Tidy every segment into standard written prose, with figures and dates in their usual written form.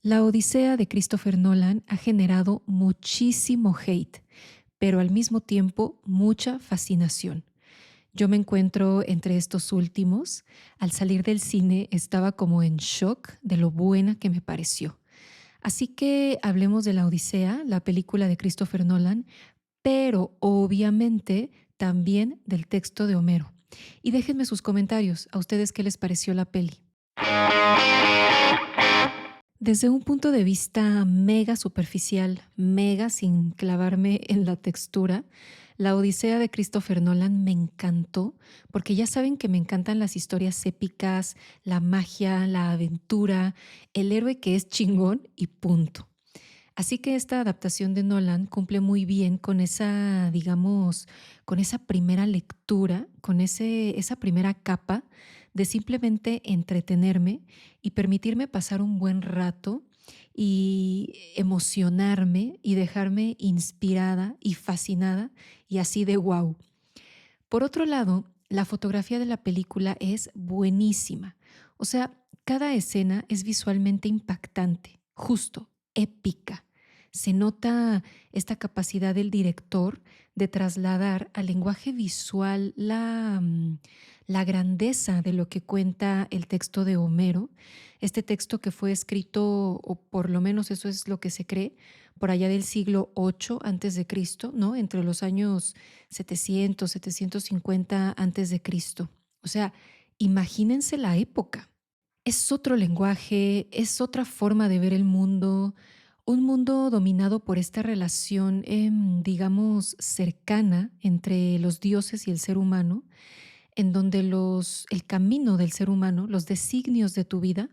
La Odisea de Christopher Nolan ha generado muchísimo hate, pero al mismo tiempo mucha fascinación. Yo me encuentro entre estos últimos. Al salir del cine estaba como en shock de lo buena que me pareció. Así que hablemos de La Odisea, la película de Christopher Nolan, pero obviamente también del texto de Homero. Y déjenme sus comentarios, a ustedes qué les pareció la peli. Desde un punto de vista mega superficial, mega sin clavarme en la textura, la Odisea de Christopher Nolan me encantó porque ya saben que me encantan las historias épicas, la magia, la aventura, el héroe que es chingón y punto. Así que esta adaptación de Nolan cumple muy bien con esa, digamos, con esa primera lectura, con esa primera capa de simplemente entretenerme y permitirme pasar un buen rato y emocionarme y dejarme inspirada y fascinada y así de wow. Por otro lado, la fotografía de la película es buenísima. O sea, cada escena es visualmente impactante, justo, épica. Se nota esta capacidad del director de trasladar al lenguaje visual la grandeza de lo que cuenta el texto de Homero, este texto que fue escrito, o por lo menos eso es lo que se cree, por allá del siglo VIII antes de Cristo, ¿no? Entre los años 700, 750 antes de Cristo. O sea, imagínense la época. Es otro lenguaje, es otra forma de ver el mundo, un mundo dominado por esta relación, digamos, cercana entre los dioses y el ser humano, en donde el camino del ser humano, los designios de tu vida,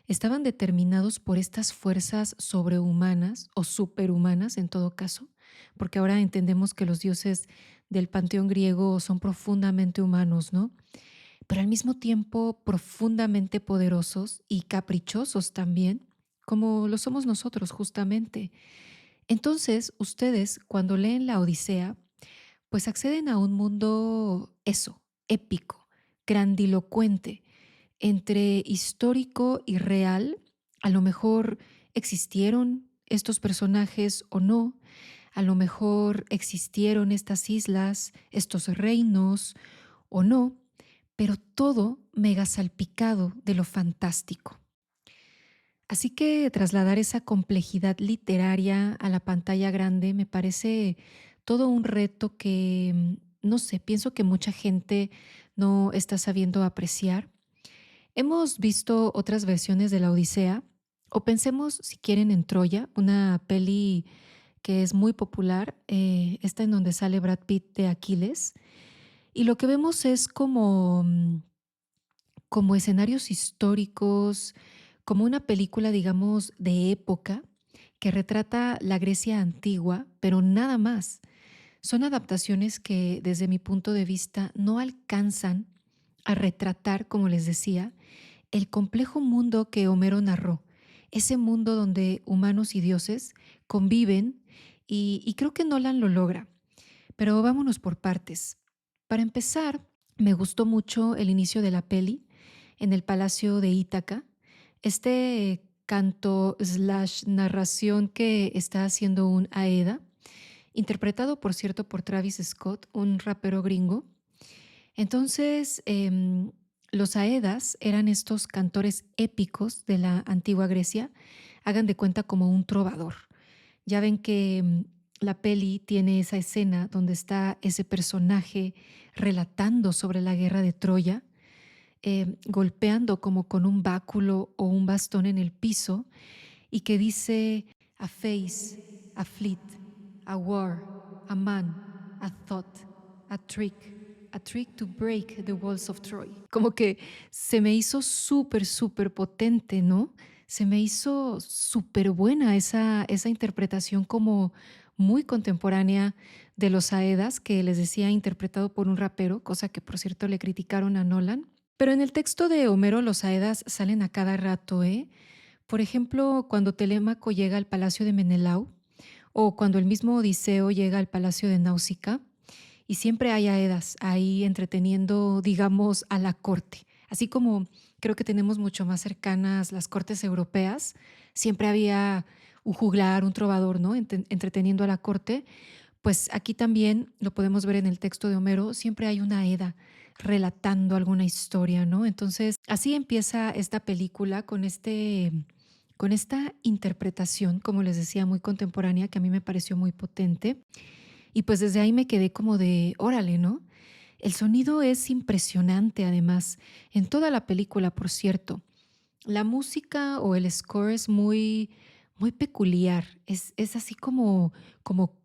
estaban determinados por estas fuerzas sobrehumanas o superhumanas en todo caso, porque ahora entendemos que los dioses del panteón griego son profundamente humanos, ¿no? Pero al mismo tiempo profundamente poderosos y caprichosos también, como lo somos nosotros justamente. Entonces, ustedes cuando leen la Odisea, pues acceden a un mundo, eso, épico, grandilocuente, entre histórico y real. A lo mejor existieron estos personajes o no, a lo mejor existieron estas islas, estos reinos o no, pero todo mega salpicado de lo fantástico. Así que trasladar esa complejidad literaria a la pantalla grande me parece todo un reto que, no sé, pienso que mucha gente no está sabiendo apreciar. Hemos visto otras versiones de la Odisea, o pensemos si quieren en Troya, una peli que es muy popular, esta en donde sale Brad Pitt de Aquiles, y lo que vemos es como escenarios históricos, como una película, digamos, de época que retrata la Grecia antigua, pero nada más. Son adaptaciones que, desde mi punto de vista, no alcanzan a retratar, como les decía, el complejo mundo que Homero narró, ese mundo donde humanos y dioses conviven y creo que Nolan lo logra. Pero vámonos por partes. Para empezar, me gustó mucho el inicio de la peli en el Palacio de Ítaca, este canto slash narración que está haciendo un Aeda, interpretado por cierto por Travis Scott, un rapero gringo. Entonces, los Aedas eran estos cantores épicos de la antigua Grecia, hagan de cuenta como un trovador. Ya ven que la peli tiene esa escena donde está ese personaje relatando sobre la guerra de Troya, golpeando como con un báculo o un bastón en el piso y que dice a face, a fleet, a war, a man, a thought, a trick to break the walls of Troy. Como que se me hizo súper, súper potente, ¿no? Se me hizo súper buena esa interpretación como muy contemporánea de los Aedas, que les decía interpretado por un rapero, cosa que por cierto le criticaron a Nolan. Pero en el texto de Homero los Aedas salen a cada rato, ¿eh? Por ejemplo, cuando Telémaco llega al palacio de Menelau o cuando el mismo Odiseo llega al palacio de Náusica y siempre hay Aedas ahí entreteniendo, digamos, a la corte, Así como creo que tenemos mucho más cercanas las cortes europeas, siempre había un juglar, un trovador, ¿no? Entreteniendo a la corte, pues aquí también lo podemos ver en el texto de Homero, siempre hay una Eda relatando alguna historia, ¿no? Entonces, así empieza esta película con esta interpretación, como les decía, muy contemporánea, que a mí me pareció muy potente. Y pues desde ahí me quedé como de, órale, ¿no? El sonido es impresionante, además, en toda la película, por cierto. La música o el score es muy peculiar, es así como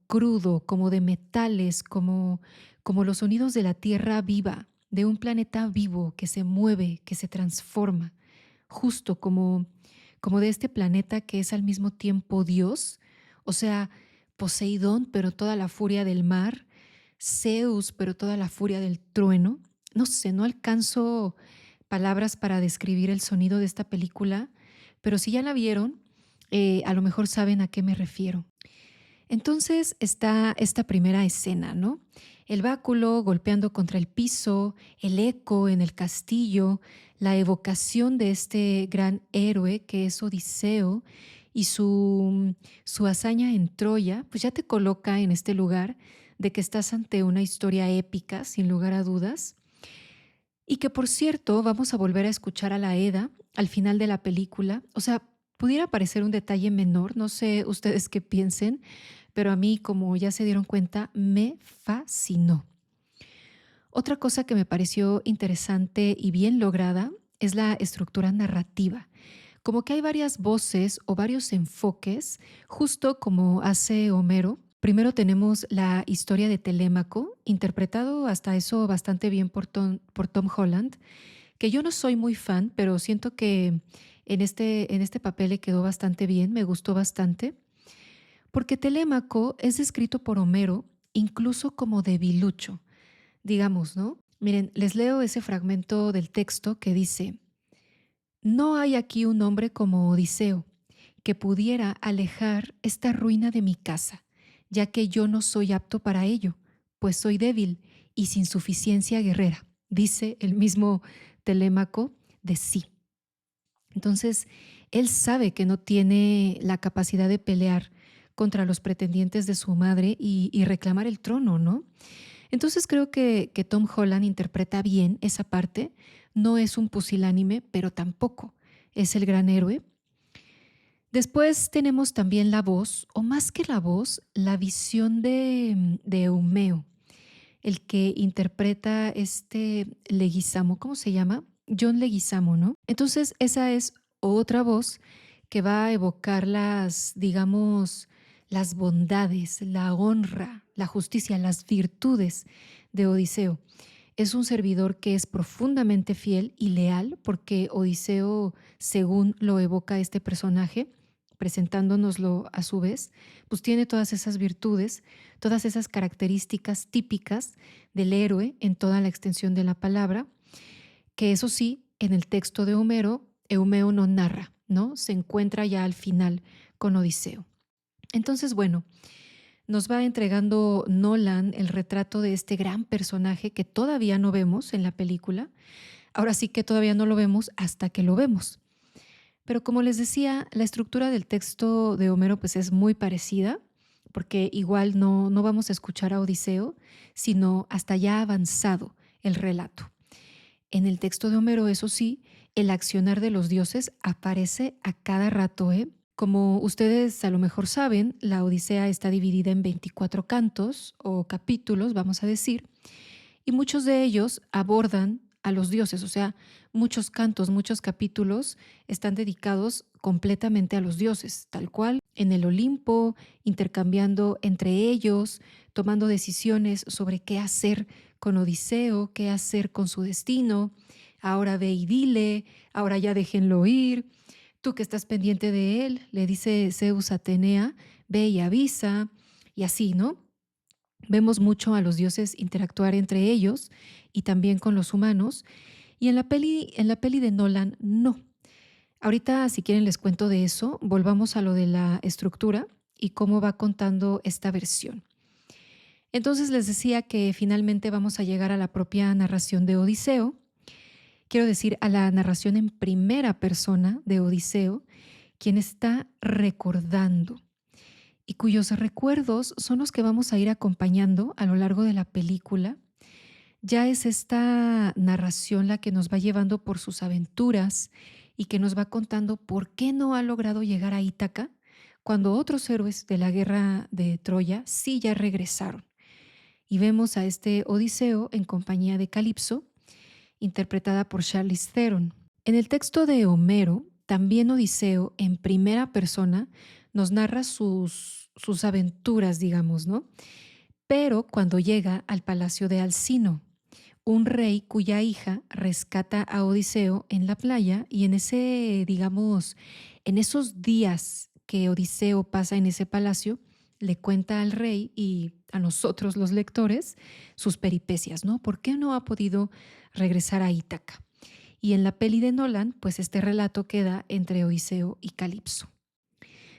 crudo, como de metales, como los sonidos de la tierra viva, de un planeta vivo que se mueve, que se transforma, justo como de este planeta que es al mismo tiempo Dios, o sea, Poseidón, pero toda la furia del mar, Zeus, pero toda la furia del trueno. No sé, no alcanzo palabras para describir el sonido de esta película, pero si ya la vieron, a lo mejor saben a qué me refiero. Entonces está esta primera escena, ¿no? El báculo golpeando contra el piso, el eco en el castillo, la evocación de este gran héroe que es Odiseo y su hazaña en Troya, pues ya te coloca en este lugar de que estás ante una historia épica, sin lugar a dudas, y que por cierto vamos a volver a escuchar a la Eda al final de la película. O sea, pudiera parecer un detalle menor, no sé ustedes qué piensen, pero a mí, como ya se dieron cuenta, me fascinó. Otra cosa que me pareció interesante y bien lograda es la estructura narrativa. Como que hay varias voces o varios enfoques, justo como hace Homero. Primero tenemos la historia de Telémaco, interpretado hasta eso bastante bien por Tom Holland, que yo no soy muy fan, pero siento que en este papel le quedó bastante bien, me gustó bastante, porque Telémaco es descrito por Homero incluso como debilucho, digamos, ¿no? Miren, les leo ese fragmento del texto que dice: no hay aquí un hombre como Odiseo, que pudiera alejar esta ruina de mi casa, ya que yo no soy apto para ello, pues soy débil y sin suficiencia guerrera, dice el mismo Telémaco de sí. Entonces, él sabe que no tiene la capacidad de pelear contra los pretendientes de su madre y reclamar el trono, ¿no? Entonces creo que Tom Holland interpreta bien esa parte. No es un pusilánime, pero tampoco es el gran héroe. Después tenemos también la voz, o más que la voz, la visión de Eumeo, el que interpreta este Leguizamo, ¿cómo se llama? John Leguizamo, ¿no? Entonces esa es otra voz que va a evocar las, digamos, las bondades, la honra, la justicia, las virtudes de Odiseo. Es un servidor que es profundamente fiel y leal porque Odiseo, según lo evoca este personaje, presentándonoslo a su vez, pues tiene todas esas virtudes, todas esas características típicas del héroe en toda la extensión de la palabra, que eso sí, en el texto de Homero, Eumeo no narra, ¿no? Se encuentra ya al final con Odiseo. Entonces, bueno, nos va entregando Nolan el retrato de este gran personaje que todavía no vemos en la película. Ahora sí que todavía no lo vemos hasta que lo vemos. Pero como les decía, la estructura del texto de Homero pues es muy parecida, porque igual no vamos a escuchar a Odiseo, sino hasta ya avanzado el relato. En el texto de Homero, eso sí, el accionar de los dioses aparece a cada rato, ¿eh? Como ustedes a lo mejor saben, la Odisea está dividida en 24 cantos o capítulos, vamos a decir, y muchos de ellos abordan a los dioses, o sea, muchos cantos, muchos capítulos están dedicados completamente a los dioses, tal cual, en el Olimpo, intercambiando entre ellos, tomando decisiones sobre qué hacer con Odiseo, qué hacer con su destino. Ahora ve y dile, ahora ya déjenlo ir. Tú que estás pendiente de él, le dice Zeus a Atenea, ve y avisa, y así, ¿no? Vemos mucho a los dioses interactuar entre ellos y también con los humanos. Y en la peli de Nolan, no. Ahorita, si quieren, les cuento de eso. Volvamos a lo de la estructura y cómo va contando esta versión. Entonces les decía que finalmente vamos a llegar a la propia narración de Odiseo, quiero decir, a la narración en primera persona de Odiseo, quien está recordando y cuyos recuerdos son los que vamos a ir acompañando a lo largo de la película. Ya es esta narración la que nos va llevando por sus aventuras y que nos va contando por qué no ha logrado llegar a Ítaca cuando otros héroes de la guerra de Troya sí ya regresaron. Y vemos a este Odiseo en compañía de Calipso, interpretada por Charlize Theron. En el texto de Homero, también Odiseo, en primera persona, nos narra sus aventuras, digamos, ¿no? Pero cuando llega al palacio de Alcino, un rey cuya hija rescata a Odiseo en la playa y en ese, digamos, en esos días que Odiseo pasa en ese palacio, le cuenta al rey y a nosotros los lectores sus peripecias, ¿no? ¿Por qué no ha podido regresar a Ítaca? Y en la peli de Nolan, pues este relato queda entre Odiseo y Calipso.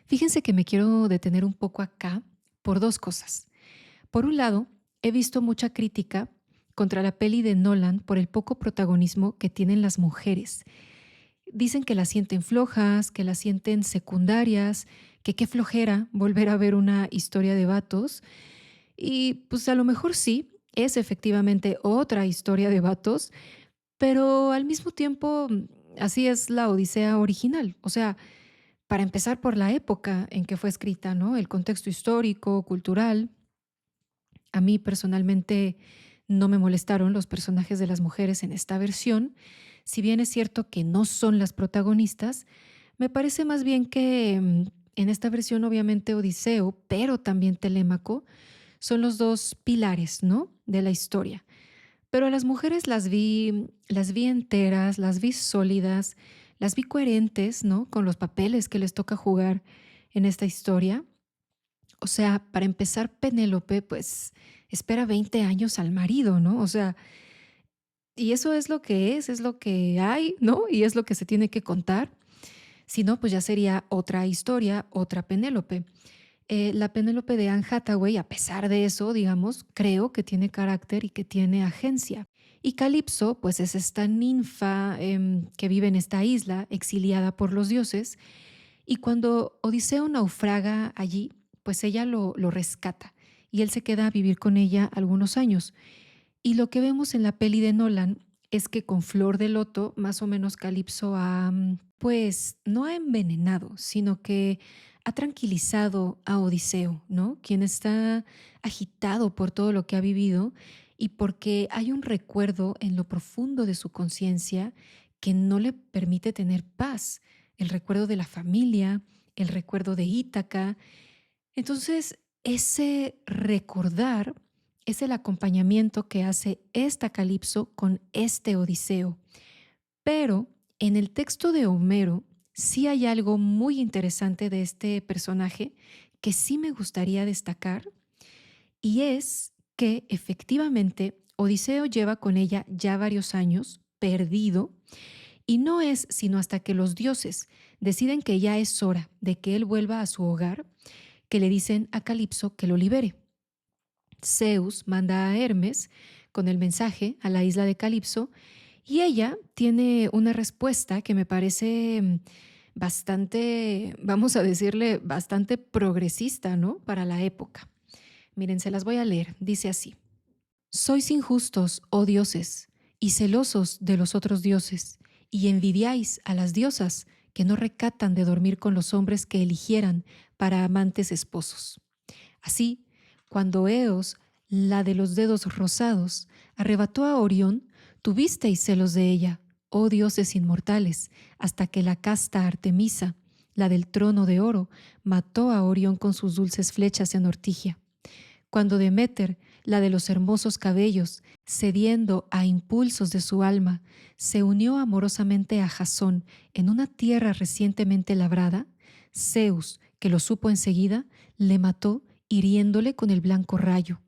Fíjense que me quiero detener un poco acá por dos cosas. Por un lado, he visto mucha crítica contra la peli de Nolan por el poco protagonismo que tienen las mujeres. Dicen que las sienten flojas, que las sienten secundarias, que qué flojera volver a ver una historia de vatos. Y pues a lo mejor sí, es efectivamente otra historia de vatos, pero al mismo tiempo así es la Odisea original. O sea, para empezar por la época en que fue escrita, ¿no? El contexto histórico, cultural. A mí personalmente no me molestaron los personajes de las mujeres en esta versión. Si bien es cierto que no son las protagonistas, me parece más bien que en esta versión obviamente Odiseo, pero también Telémaco, son los dos pilares, ¿no? De la historia. Pero a las mujeres las vi enteras, las vi sólidas, las vi coherentes, ¿no? Con los papeles que les toca jugar en esta historia. O sea, para empezar, Penélope, pues espera 20 años al marido, ¿no? O sea, y eso es lo que hay, ¿no? Y es lo que se tiene que contar. Si no, pues ya sería otra historia, otra Penélope. La Penélope de Anne Hathaway, a pesar de eso, digamos, creo que tiene carácter y que tiene agencia. Y Calipso, pues es esta ninfa que vive en esta isla, exiliada por los dioses, y cuando Odiseo naufraga allí, pues ella lo rescata y él se queda a vivir con ella algunos años. Y lo que vemos en la peli de Nolan es que con Flor de Loto, más o menos Calipso ha, pues, no ha envenenado, sino que ha tranquilizado a Odiseo, ¿no? Quien está agitado por todo lo que ha vivido y porque hay un recuerdo en lo profundo de su conciencia que no le permite tener paz. El recuerdo de la familia, el recuerdo de Ítaca. Entonces, ese recordar es el acompañamiento que hace esta Calipso con este Odiseo. Pero en el texto de Homero sí hay algo muy interesante de este personaje que sí me gustaría destacar, y es que efectivamente Odiseo lleva con ella ya varios años perdido, y no es sino hasta que los dioses deciden que ya es hora de que él vuelva a su hogar que le dicen a Calipso que lo libere. Zeus manda a Hermes con el mensaje a la isla de Calipso y ella tiene una respuesta que me parece bastante, vamos a decirle, bastante progresista, ¿no? Para la época. Miren, se las voy a leer. Dice así: Sois injustos, oh dioses, y celosos de los otros dioses, y envidiáis a las diosas que no recatan de dormir con los hombres que eligieran para amantes esposos. Así, cuando Eos, la de los dedos rosados, arrebató a Orión, tuvisteis celos de ella, oh dioses inmortales, hasta que la casta Artemisa, la del trono de oro, mató a Orión con sus dulces flechas en Ortigia. Cuando Deméter, la de los hermosos cabellos, cediendo a impulsos de su alma, se unió amorosamente a Jasón en una tierra recientemente labrada, Zeus, que lo supo enseguida, le mató hiriéndole con el blanco rayo.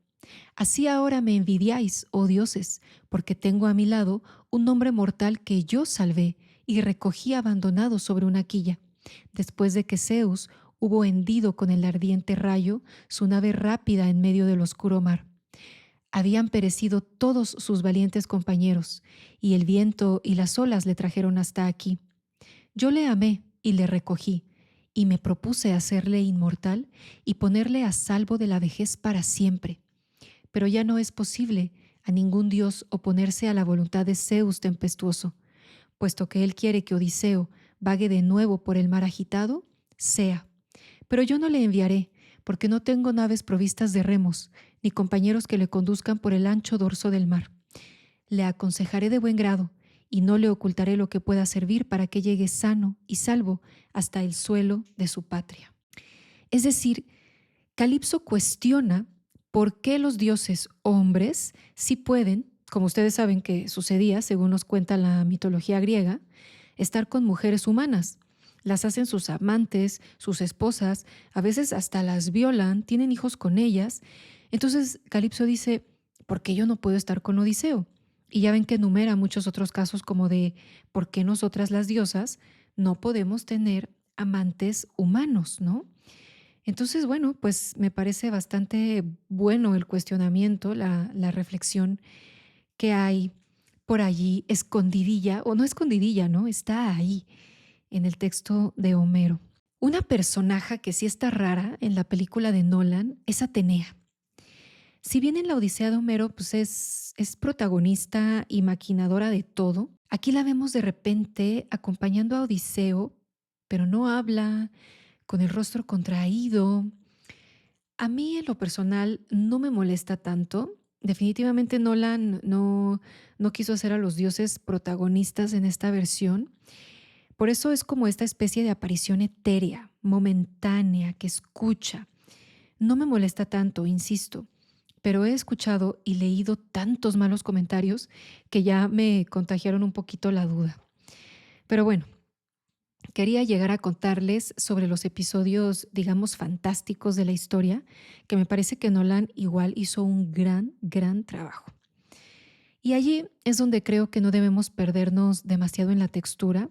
Así ahora me envidiáis, oh dioses, porque tengo a mi lado un hombre mortal que yo salvé y recogí abandonado sobre una quilla, después de que Zeus hubo hendido con el ardiente rayo su nave rápida en medio del oscuro mar. Habían perecido todos sus valientes compañeros, y el viento y las olas le trajeron hasta aquí. Yo le amé y le recogí, y me propuse hacerle inmortal y ponerle a salvo de la vejez para siempre. Pero ya no es posible a ningún dios oponerse a la voluntad de Zeus tempestuoso, puesto que él quiere que Odiseo vague de nuevo por el mar agitado, sea. Pero yo no le enviaré, porque no tengo naves provistas de remos, ni compañeros que le conduzcan por el ancho dorso del mar. Le aconsejaré de buen grado, y no le ocultaré lo que pueda servir para que llegue sano y salvo hasta el suelo de su patria. Es decir, Calipso cuestiona por qué los dioses hombres sí pueden, como ustedes saben que sucedía, según nos cuenta la mitología griega, estar con mujeres humanas. Las hacen sus amantes, sus esposas, a veces hasta las violan, tienen hijos con ellas. Entonces Calipso dice, ¿por qué yo no puedo estar con Odiseo? Y ya ven que enumera muchos otros casos como de por qué nosotras las diosas no podemos tener amantes humanos, ¿no? Entonces, bueno, pues me parece bastante bueno el cuestionamiento, la reflexión que hay por allí, escondidilla, o no escondidilla, ¿no? Está ahí en el texto de Homero. Una personaje que sí está rara en la película de Nolan es Atenea. Si bien en la Odisea de Homero pues es protagonista y maquinadora de todo, aquí la vemos de repente acompañando a Odiseo, pero no habla, con el rostro contraído. A mí en lo personal no me molesta tanto. Definitivamente Nolan no quiso hacer a los dioses protagonistas en esta versión. Por eso es como esta especie de aparición etérea, momentánea, que escucha. No me molesta tanto, insisto, pero he escuchado y leído tantos malos comentarios que ya me contagiaron un poquito la duda. Pero bueno, quería llegar a contarles sobre los episodios, digamos, fantásticos de la historia, que me parece que Nolan igual hizo un gran trabajo. Y allí es donde creo que no debemos perdernos demasiado en la textura.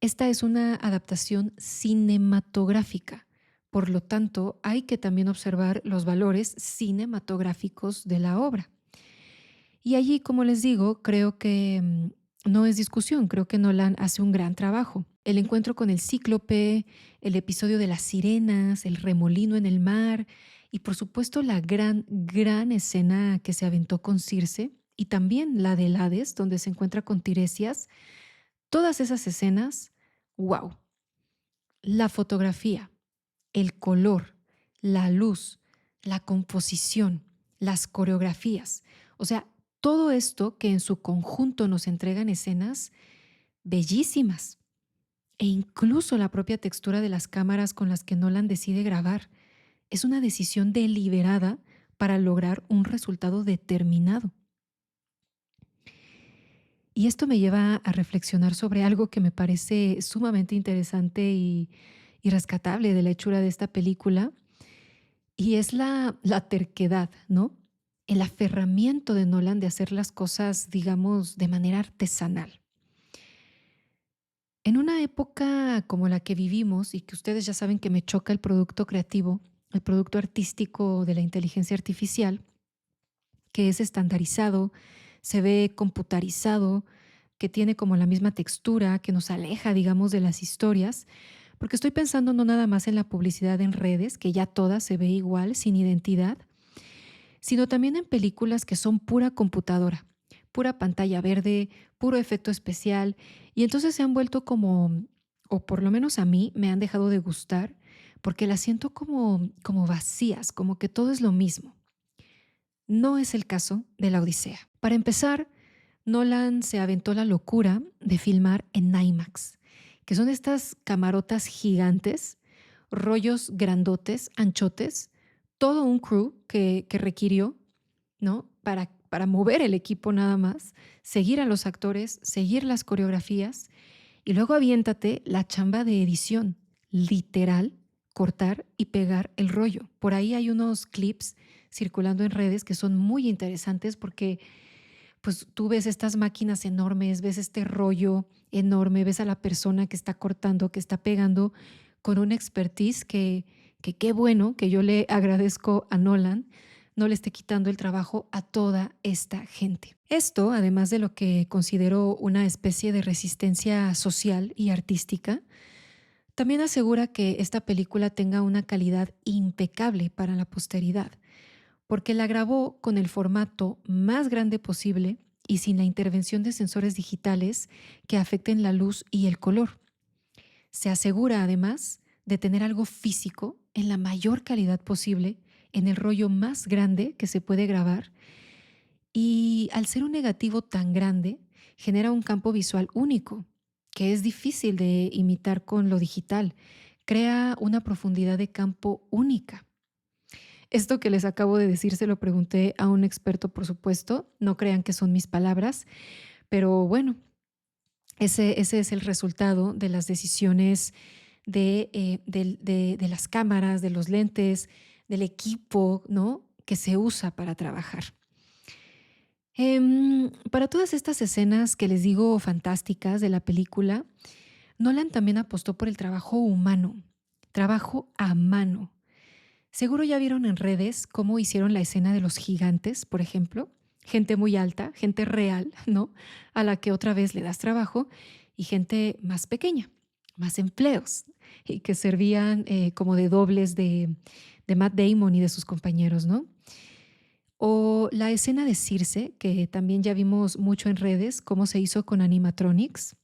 Esta es una adaptación cinematográfica, por lo tanto hay que también observar los valores cinematográficos de la obra. Y allí, como les digo, creo que no es discusión, creo que Nolan hace un gran trabajo. El encuentro con el cíclope, el episodio de las sirenas, el remolino en el mar y por supuesto la gran escena que se aventó con Circe y también la del Hades, donde se encuentra con Tiresias. Todas esas escenas, wow. La fotografía, el color, la luz, la composición, las coreografías. O sea, todo esto que en su conjunto nos entregan escenas bellísimas. E incluso la propia textura de las cámaras con las que Nolan decide grabar. Es una decisión deliberada para lograr un resultado determinado. Y esto me lleva a reflexionar sobre algo que me parece sumamente interesante y rescatable de la hechura de esta película, y es la terquedad, ¿no? El aferramiento de Nolan de hacer las cosas, digamos, de manera artesanal. En una época como la que vivimos y que ustedes ya saben que me choca el producto creativo, el producto artístico de la inteligencia artificial, que es estandarizado, se ve computarizado, que tiene como la misma textura, que nos aleja, digamos, de las historias, porque estoy pensando no nada más en la publicidad en redes, que ya toda se ve igual, sin identidad, sino también en películas que son pura computadora, pura pantalla verde, puro efecto especial, y entonces se han vuelto como, o por lo menos a mí, me han dejado de gustar, porque las siento como vacías, como que todo es lo mismo. No es el caso de la Odisea. Para empezar, Nolan se aventó la locura de filmar en IMAX, que son estas camarotas gigantes, rollos grandotes, anchotes, todo un crew que requirió, ¿no? Para mover el equipo nada más, seguir a los actores, seguir las coreografías y luego aviéntate la chamba de edición, literal, cortar y pegar el rollo. Por ahí hay unos clips circulando en redes que son muy interesantes porque pues tú ves estas máquinas enormes, ves este rollo enorme, ves a la persona que está cortando, que está pegando con una expertise que qué bueno, que yo le agradezco a Nolan, no le esté quitando el trabajo a toda esta gente. Esto, además de lo que considero una especie de resistencia social y artística, también asegura que esta película tenga una calidad impecable para la posteridad, porque la grabó con el formato más grande posible y sin la intervención de sensores digitales que afecten la luz y el color. Se asegura además de tener algo físico en la mayor calidad posible en el rollo más grande que se puede grabar, y al ser un negativo tan grande genera un campo visual único que es difícil de imitar con lo digital. Crea una profundidad de campo única. Esto que les acabo de decir se lo pregunté a un experto, por supuesto. No crean que son mis palabras, pero bueno, ese es el resultado de las decisiones de las cámaras, de los lentes, del equipo, ¿no? Que se usa para trabajar. Para todas estas escenas que les digo fantásticas de la película, Nolan también apostó por el trabajo humano, trabajo a mano. Seguro ya vieron en redes cómo hicieron la escena de los gigantes, por ejemplo. Gente muy alta, gente real, ¿no? A la que otra vez le das trabajo, y gente más pequeña, más empleos, y que servían como de dobles de Matt Damon y de sus compañeros, ¿no? O la escena de Circe, que también ya vimos mucho en redes, cómo se hizo con animatronics.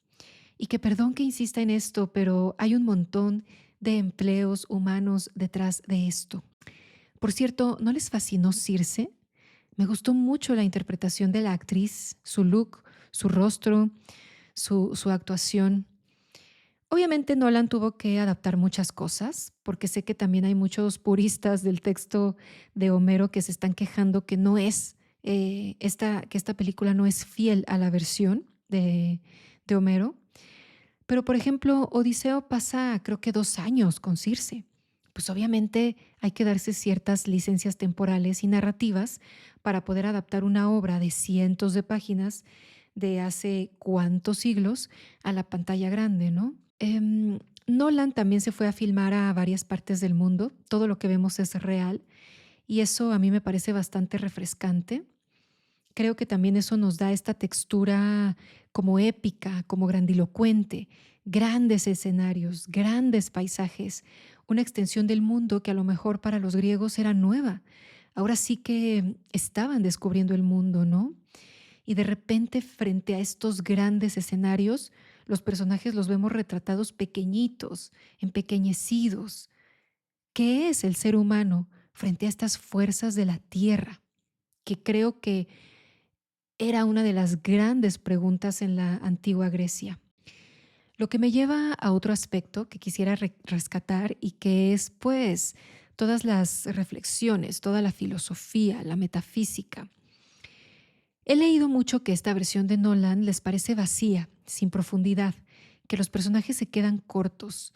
Y que perdón que insista en esto, pero hay un montón de empleos humanos detrás de esto. Por cierto, ¿no les fascinó Circe? Me gustó mucho la interpretación de la actriz, su look, su rostro, su actuación. Obviamente Nolan tuvo que adaptar muchas cosas, porque sé que también hay muchos puristas del texto de Homero que se están quejando que no es, que esta película no es fiel a la versión de Homero. Pero, por ejemplo, Odiseo pasa creo que 2 años con Circe. Pues obviamente hay que darse ciertas licencias temporales y narrativas para poder adaptar una obra de cientos de páginas de hace cuántos siglos a la pantalla grande, ¿no? Nolan también se fue a filmar a varias partes del mundo. Todo lo que vemos es real y eso a mí me parece bastante refrescante. Creo que también eso nos da esta textura como épica, como grandilocuente, grandes escenarios, grandes paisajes, una extensión del mundo que a lo mejor para los griegos era nueva. Ahora sí que estaban descubriendo el mundo, ¿no? Y de repente frente a estos grandes escenarios, los personajes los vemos retratados pequeñitos, empequeñecidos. ¿Qué es el ser humano frente a estas fuerzas de la tierra? Que creo que era una de las grandes preguntas en la antigua Grecia. Lo que me lleva a otro aspecto que quisiera rescatar y que es pues todas las reflexiones, toda la filosofía, la metafísica. He leído mucho que esta versión de Nolan les parece vacía, sin profundidad, que los personajes se quedan cortos,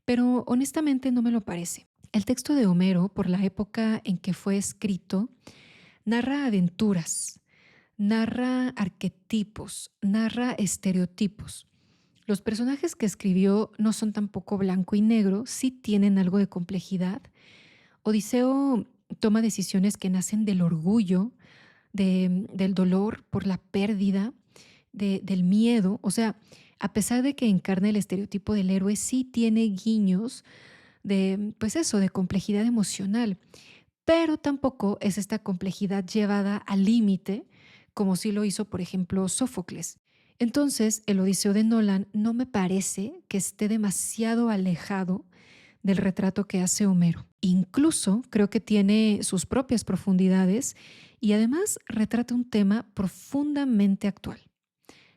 pero honestamente no me lo parece. El texto de Homero, por la época en que fue escrito, narra aventuras, narra arquetipos, narra estereotipos. Los personajes que escribió no son tampoco blanco y negro, sí tienen algo de complejidad. Odiseo toma decisiones que nacen del orgullo, del dolor por la pérdida, del miedo. O sea, a pesar de que encarna el estereotipo del héroe, sí tiene guiños de, pues eso, de complejidad emocional. Pero tampoco es esta complejidad llevada al límite, como sí lo hizo, por ejemplo, Sófocles. Entonces, el Odiseo de Nolan no me parece que esté demasiado alejado del retrato que hace Homero. Incluso creo que tiene sus propias profundidades y además retrata un tema profundamente actual: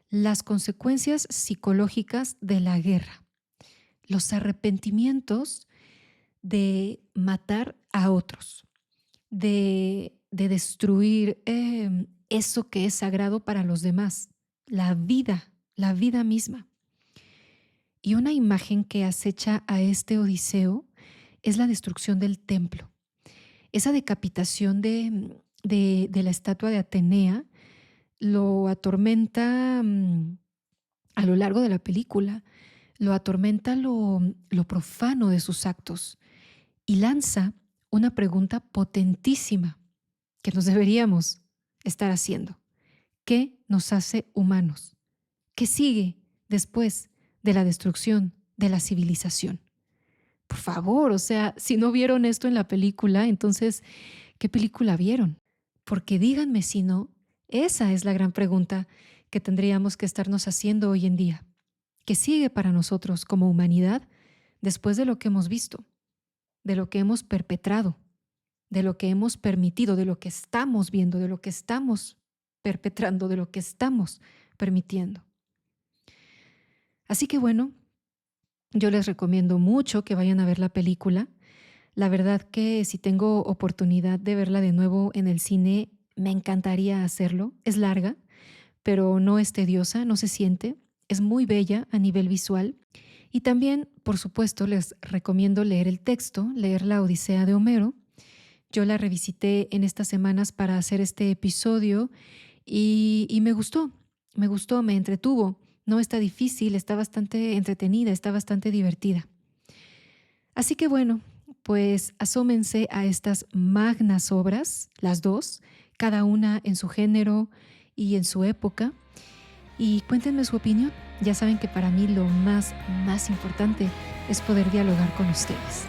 las consecuencias psicológicas de la guerra, los arrepentimientos de matar a otros, de destruir eso que es sagrado para los demás, la vida misma. Y una imagen que acecha a este Odiseo es la destrucción del templo. Esa decapitación de la estatua de Atenea lo atormenta a lo largo de la película, lo atormenta lo profano de sus actos y lanza una pregunta potentísima. que nos deberíamos estar haciendo. ¿Qué nos hace humanos? ¿Qué sigue después de la destrucción de la civilización? Por favor, o sea, si no vieron esto en la película, entonces, ¿qué película vieron? Porque díganme si no, esa es la gran pregunta que tendríamos que estarnos haciendo hoy en día. ¿Qué sigue para nosotros como humanidad después de lo que hemos visto, de lo que hemos perpetrado, de lo que hemos permitido, de lo que estamos viendo, de lo que estamos perpetrando, de lo que estamos permitiendo? Así que bueno, yo les recomiendo mucho que vayan a ver la película. La verdad que si tengo oportunidad de verla de nuevo en el cine, me encantaría hacerlo. Es larga, pero no es tediosa, no se siente. Es muy bella a nivel visual. Y también, por supuesto, les recomiendo leer el texto, leer la Odisea de Homero. Yo la revisité en estas semanas para hacer este episodio y me gustó, me entretuvo. No está difícil, está bastante entretenida, está bastante divertida. Así que bueno, pues asómense a estas magnas obras, las dos, cada una en su género y en su época, y cuéntenme su opinión. Ya saben que para mí lo más importante es poder dialogar con ustedes.